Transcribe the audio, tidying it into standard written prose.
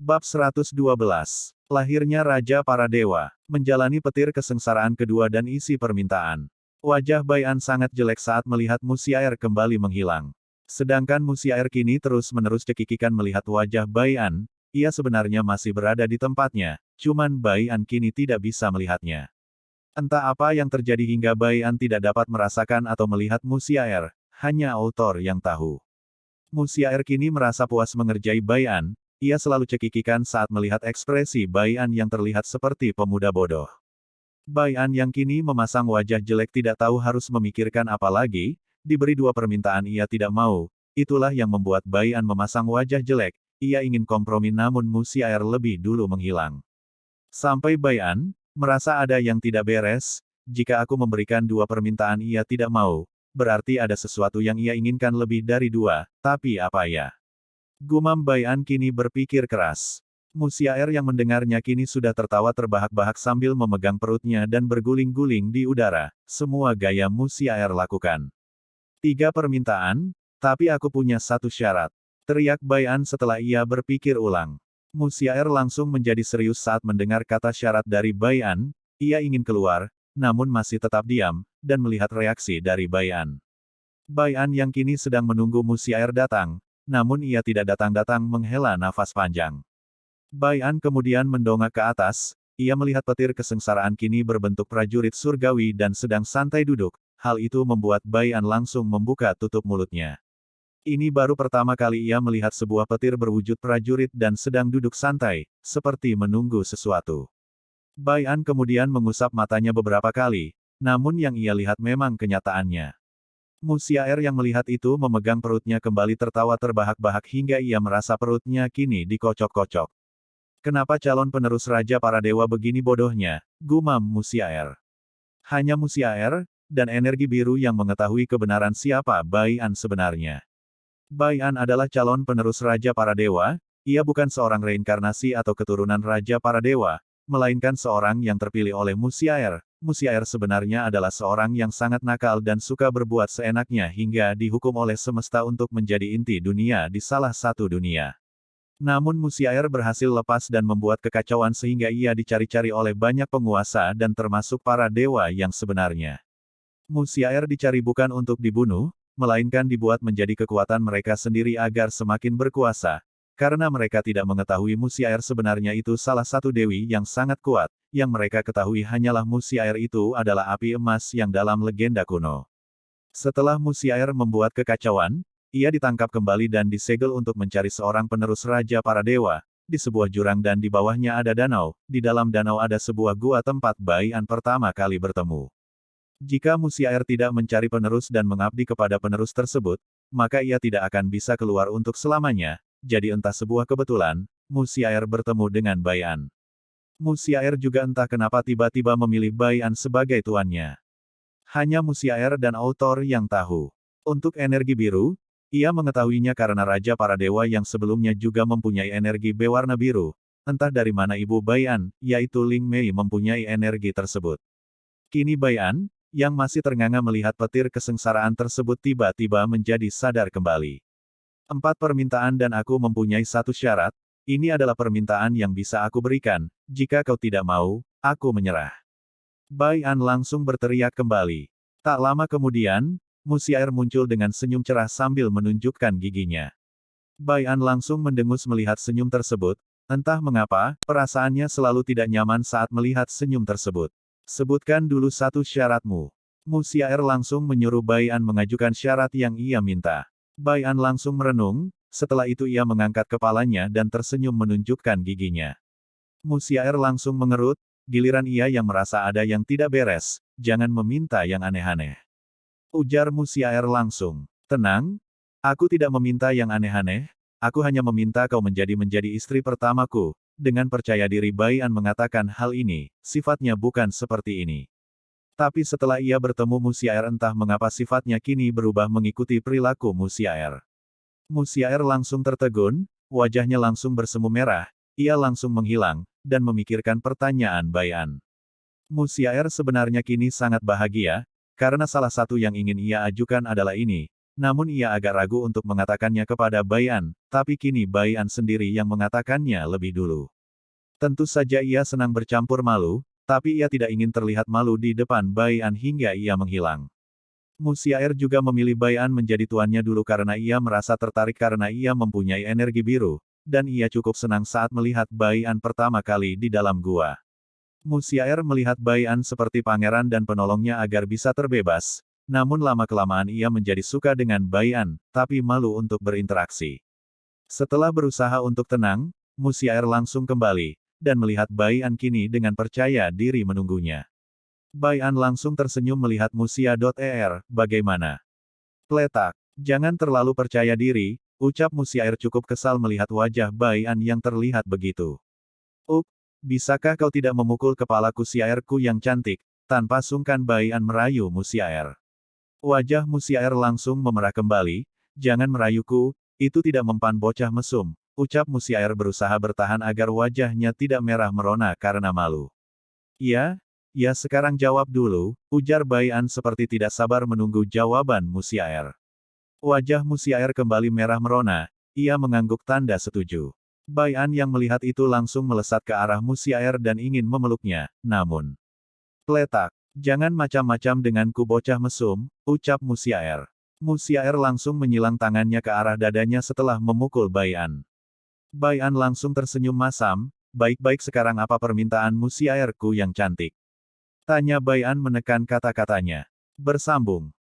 Bab 112. Lahirnya Raja Para Dewa, menjalani petir kesengsaraan kedua dan isi permintaan. Wajah Bai'an sangat jelek saat melihat Musiaer kembali menghilang. Sedangkan Musiaer kini terus-menerus cekikikan melihat wajah Bai'an, ia sebenarnya masih berada di tempatnya, cuman Bai'an kini tidak bisa melihatnya. Entah apa yang terjadi hingga Bai'an tidak dapat merasakan atau melihat Musiaer, hanya autor yang tahu. Musiaer kini merasa puas mengerjai Bai'an. Ia selalu cekikikan saat melihat ekspresi Bai'an yang terlihat seperti pemuda bodoh. Bai'an yang kini memasang wajah jelek tidak tahu harus memikirkan apa lagi, diberi dua permintaan ia tidak mau, itulah yang membuat Bai'an memasang wajah jelek, ia ingin kompromi namun Musiaer lebih dulu menghilang. Sampai Bai'an merasa ada yang tidak beres, jika aku memberikan dua permintaan ia tidak mau, berarti ada sesuatu yang ia inginkan lebih dari dua, tapi apa ya? Gumam Bai'an kini berpikir keras. Musiaer yang mendengarnya kini sudah tertawa terbahak-bahak sambil memegang perutnya dan berguling-guling di udara. Semua gaya Musiaer lakukan. 3 permintaan, tapi aku punya satu syarat. Teriak Bai'an setelah ia berpikir ulang. Musiaer langsung menjadi serius saat mendengar kata syarat dari Bai'an. Ia ingin keluar, namun masih tetap diam, dan melihat reaksi dari Bai'an. Bai'an yang kini sedang menunggu Musiaer datang, namun ia tidak datang-datang menghela nafas panjang. Bai'an kemudian mendongak ke atas, ia melihat petir kesengsaraan kini berbentuk prajurit surgawi dan sedang santai duduk, hal itu membuat Bai'an langsung membuka tutup mulutnya. Ini baru pertama kali ia melihat sebuah petir berwujud prajurit dan sedang duduk santai, seperti menunggu sesuatu. Bai'an kemudian mengusap matanya beberapa kali, namun yang ia lihat memang kenyataannya. Musiaer yang melihat itu memegang perutnya kembali tertawa terbahak-bahak hingga ia merasa perutnya kini dikocok-kocok. Kenapa calon penerus Raja Para Dewa begini bodohnya, gumam Musiaer. Hanya Musiaer, dan energi biru yang mengetahui kebenaran siapa Bai'an sebenarnya. Bai'an adalah calon penerus Raja Para Dewa, ia bukan seorang reinkarnasi atau keturunan Raja Para Dewa, melainkan seorang yang terpilih oleh Musiaer. Musiaer sebenarnya adalah seorang yang sangat nakal dan suka berbuat seenaknya hingga dihukum oleh semesta untuk menjadi inti dunia di salah satu dunia. Namun Musiaer berhasil lepas dan membuat kekacauan sehingga ia dicari-cari oleh banyak penguasa dan termasuk para dewa yang sebenarnya. Musiaer dicari bukan untuk dibunuh, melainkan dibuat menjadi kekuatan mereka sendiri agar semakin berkuasa. Karena mereka tidak mengetahui Musiaer sebenarnya itu salah satu dewi yang sangat kuat, yang mereka ketahui hanyalah Musiaer itu adalah api emas yang dalam legenda kuno. Setelah Musiaer membuat kekacauan, ia ditangkap kembali dan disegel untuk mencari seorang penerus Raja Para Dewa, di sebuah jurang dan di bawahnya ada danau, di dalam danau ada sebuah gua tempat Bai'an pertama kali bertemu. Jika Musiaer tidak mencari penerus dan mengabdi kepada penerus tersebut, maka ia tidak akan bisa keluar untuk selamanya. Jadi entah sebuah kebetulan, Musiaer bertemu dengan Bai'an. Musiaer juga entah kenapa tiba-tiba memilih Bai'an sebagai tuannya. Hanya Musiaer dan autor yang tahu. Untuk energi biru, ia mengetahuinya karena Raja Para Dewa yang sebelumnya juga mempunyai energi berwarna biru. Entah dari mana ibu Bai'an, yaitu Ling Mei mempunyai energi tersebut. Kini Bai'an, yang masih ternganga melihat petir kesengsaraan tersebut tiba-tiba menjadi sadar kembali. 4 permintaan dan aku mempunyai satu syarat, ini adalah permintaan yang bisa aku berikan, jika kau tidak mau, aku menyerah. Bai'an langsung berteriak kembali. Tak lama kemudian, Musiaer muncul dengan senyum cerah sambil menunjukkan giginya. Bai'an langsung mendengus melihat senyum tersebut, entah mengapa, perasaannya selalu tidak nyaman saat melihat senyum tersebut. Sebutkan dulu satu syaratmu. Musiaer langsung menyuruh Bai'an mengajukan syarat yang ia minta. Bai'an langsung merenung, setelah itu ia mengangkat kepalanya dan tersenyum menunjukkan giginya. Musiaer langsung mengerut, giliran ia yang merasa ada yang tidak beres, jangan meminta yang aneh-aneh. Ujar Musiaer langsung. Tenang, aku tidak meminta yang aneh-aneh, aku hanya meminta kau menjadi istri pertamaku. Dengan percaya diri Bai'an mengatakan hal ini, sifatnya bukan seperti ini. Tapi setelah ia bertemu Musiaer entah mengapa sifatnya kini berubah mengikuti perilaku Musiaer. Musiaer langsung tertegun, wajahnya langsung bersemu merah, ia langsung menghilang, dan memikirkan pertanyaan Bai'an. Musiaer sebenarnya kini sangat bahagia, karena salah satu yang ingin ia ajukan adalah ini, Namun ia agak ragu untuk mengatakannya kepada Bayan, tapi kini Bayan sendiri yang mengatakannya lebih dulu. Tentu saja ia senang bercampur malu, tapi ia tidak ingin terlihat malu di depan Bayan hingga ia menghilang. Musiaer juga memilih Bayan menjadi tuannya dulu karena ia merasa tertarik karena ia mempunyai energi biru, dan ia cukup senang saat melihat Bayan pertama kali di dalam gua. Musiaer melihat Bayan seperti pangeran dan penolongnya agar bisa terbebas, namun lama-kelamaan ia menjadi suka dengan Bayan, tapi malu untuk berinteraksi. Setelah berusaha untuk tenang, Musiaer langsung kembali, dan melihat Bayan kini dengan percaya diri menunggunya. Bayan langsung tersenyum melihat Musia.er, bagaimana? Pletak. Jangan terlalu percaya diri, ucap Musiaer cukup kesal melihat wajah Bayan yang terlihat begitu. Bisakah kau tidak memukul kepalaku Siaerku yang cantik, tanpa sungkan Bayan merayu Musiaer. Wajah Musiaer langsung memerah kembali, jangan merayuku, itu tidak mempan bocah mesum, ucap Musiaer berusaha bertahan agar wajahnya tidak merah merona karena malu. Ya sekarang jawab dulu, ujar Bayan seperti tidak sabar menunggu jawaban Musiaer. Wajah Musiaer kembali merah merona, ia mengangguk tanda setuju. Bayan yang melihat itu langsung melesat ke arah Musiaer dan ingin memeluknya, namun... Pletak. Jangan macam-macam denganku bocah mesum, ucap Musiaer. Musiaer langsung menyilang tangannya ke arah dadanya setelah memukul Bayan. Bayan langsung tersenyum masam, baik-baik sekarang apa permintaan Musiaerku yang cantik? Tanya Bayan menekan kata-katanya. Bersambung.